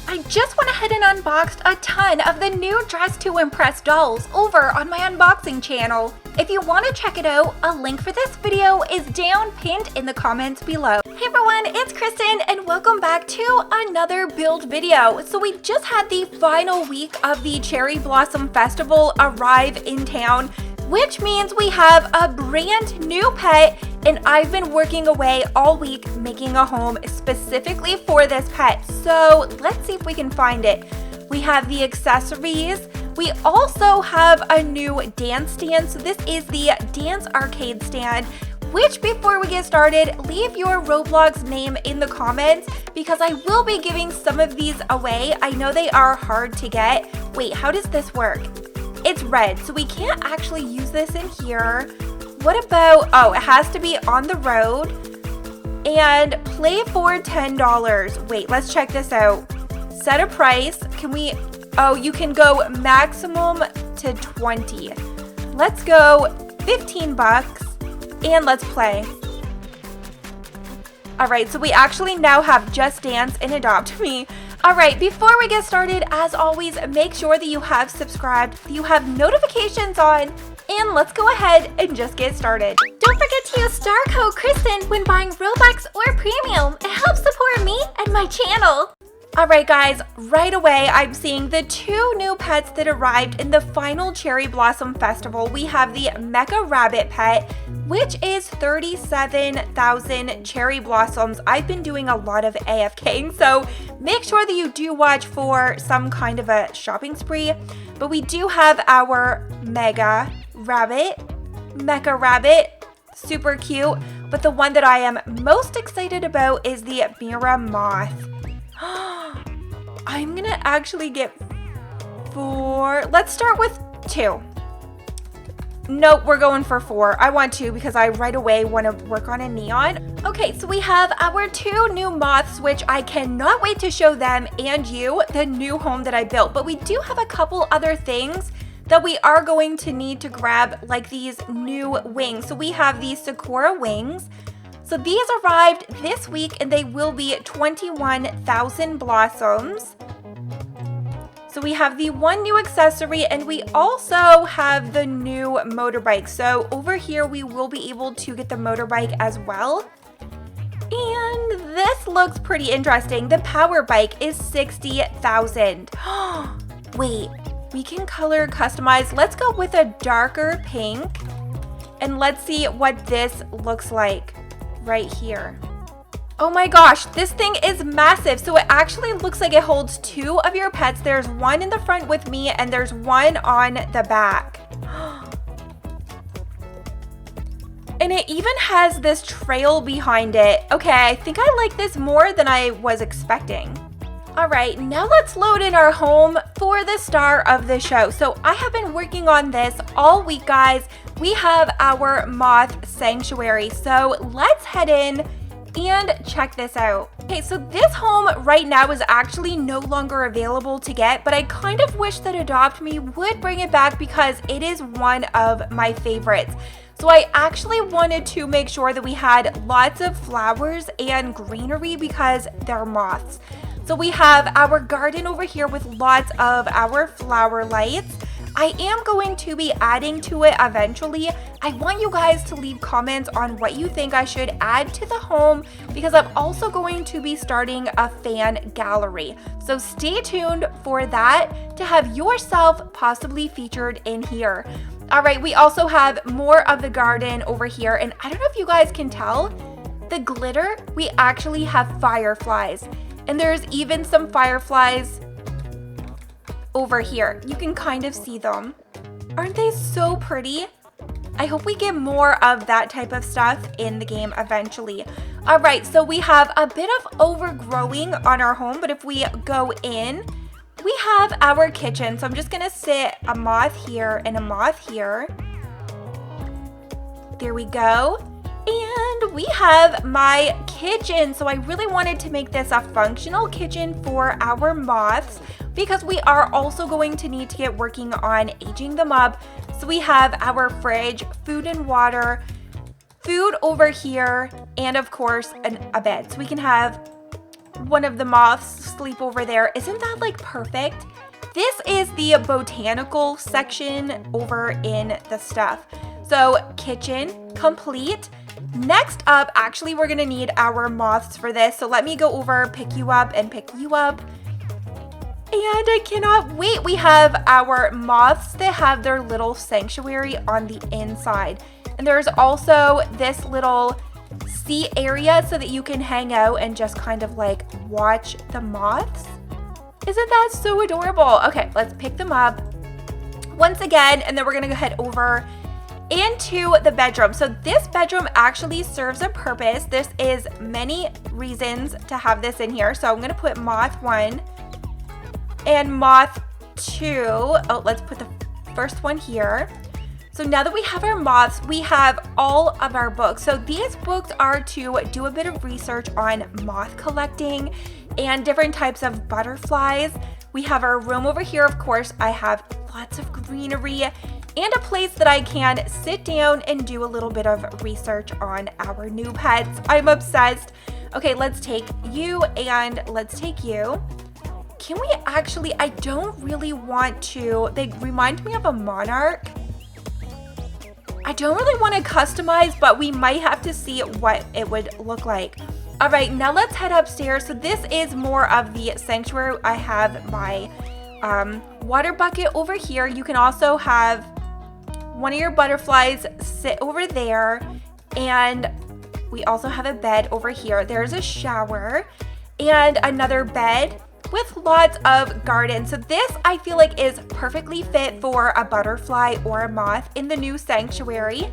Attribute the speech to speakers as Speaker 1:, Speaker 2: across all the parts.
Speaker 1: I just went ahead and unboxed a ton of the new Dress to Impress dolls over on my unboxing channel. If you want to check it out, a link for this video is down pinned in the comments below. Hey everyone, it's Krystin and welcome back to another build video. So we just had the final week of the Cherry Blossom Festival arrive in town, which means we have a brand new pet, and I've been working away all week making a home specifically for this pet. So let's see if we can find it. We have the accessories. We also have a new dance stand. So this is the dance arcade stand, which before we get started, leave your Roblox name in the comments because I will be giving some of these away. I know they are hard to get. Wait, how does this work? It's red, so we can't actually use this in here. What about, oh, it has to be on the road and play for $10. Wait, let's check this out. Set a price. Can we, oh, you can go maximum to 20. Let's go 15 bucks and let's play. All right, so we actually now have Just Dance and Adopt Me. All right, before we get started, as always, make sure that you have subscribed, that you have notifications on, and let's go ahead and just get started. Don't forget to use STARCODE KRYSTIN when buying Robux or Premium. It helps support me and my channel. All right, guys, right away, I'm seeing the two new pets that arrived in the final Cherry Blossom Festival. We have the Mecha Rabbit pet, which is 37,000 cherry blossoms. I've been doing a lot of AFKing, so make sure that you do watch for some kind of a shopping spree. But we do have our Mecha Rabbit, super cute. But the one that I am most excited about is the Mira Moth. I'm gonna actually get 4. Let's start with 2. Nope, we're going for 4. I want 2 because I right away want to work on a neon. Okay, so we have our 2 new moths, which I cannot wait to show them and you the new home that I built. But we do have a couple other things that we are going to need to grab, like these new wings. So we have these Sakura wings. So these arrived this week and they will be 21,000 blossoms. So we have the one new accessory and we also have the new motorbike. So over here we will be able to get the motorbike as well. And this looks pretty interesting. The power bike is 60,000. Wait, we can color customize. Let's go with a darker pink and let's see what this looks like right here. Oh my gosh, this thing is massive. So it actually looks like it holds 2 of your pets. There's one in the front with me and there's one on the back. And it even has this trail behind it. Okay, I think I like this more than I was expecting. All right, now let's load in our home for the star of the show. So I have been working on this all week, guys. We have our moth sanctuary. So let's head in and check this out. Okay, so this home right now is actually no longer available to get, but I kind of wish that Adopt Me would bring it back because it is one of my favorites. So I actually wanted to make sure that we had lots of flowers and greenery because they're moths. So we have our garden over here with lots of our flower lights. I am going to be adding to it eventually. I want you guys to leave comments on what you think I should add to the home because I'm also going to be starting a fan gallery. So stay tuned for that to have yourself possibly featured in here. All right, we also have more of the garden over here, and I don't know if you guys can tell, the glitter, we actually have fireflies, and there's even some fireflies over here. You can kind of see them. Aren't they so pretty? I hope we get more of that type of stuff in the game eventually. All right, so we have a bit of overgrowing on our home, but if we go in, we have our kitchen. So I'm just gonna sit a moth here and a moth here. There we go. And we have my kitchen. So I really wanted to make this a functional kitchen for our moths because we are also going to need to get working on aging them up. So we have our fridge, food and water, food over here, and of course a bed. So we can have one of the moths sleep over there. Isn't that like perfect? This is the botanical section over in the stuff. So kitchen complete. Next up, actually, we're gonna need our moths for this. So let me go over, pick you up and pick you up. And I cannot wait. We have our moths that have their little sanctuary on the inside. And there's also this little seat area so that you can hang out and just kind of like watch the moths. Isn't that so adorable? Okay, let's pick them up once again, and then we're gonna go head over into the bedroom. So this bedroom actually serves a purpose. This is many reasons to have this in here. So I'm gonna put moth 1 and moth 2. Oh, let's put the first one here. So now that we have our moths, we have all of our books. So these books are to do a bit of research on moth collecting and different types of butterflies. We have our room over here, of course. I have lots of greenery and a place that I can sit down and do a little bit of research on our new pets. I'm obsessed. Okay, let's take you and let's take you. Can we actually, I don't really want to, they remind me of a monarch. I don't really want to customize, but we might have to see what it would look like. All right, now let's head upstairs. So this is more of the sanctuary. I have my water bucket over here. You can also have one of your butterflies sit over there. And we also have a bed over here. There's a shower and another bed with lots of gardens. So this I feel like is perfectly fit for a butterfly or a moth in the new sanctuary.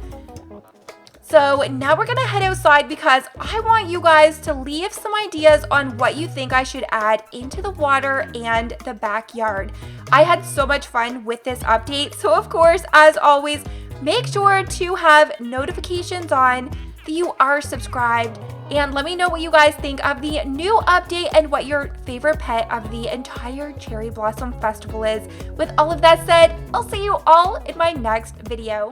Speaker 1: So now we're gonna head outside because I want you guys to leave some ideas on what you think I should add into the water and the backyard. I had so much fun with this update. So of course, as always, make sure to have notifications on, that you are subscribed, and let me know what you guys think of the new update and what your favorite pet of the entire Cherry Blossom Festival is. With all of that said, I'll see you all in my next video.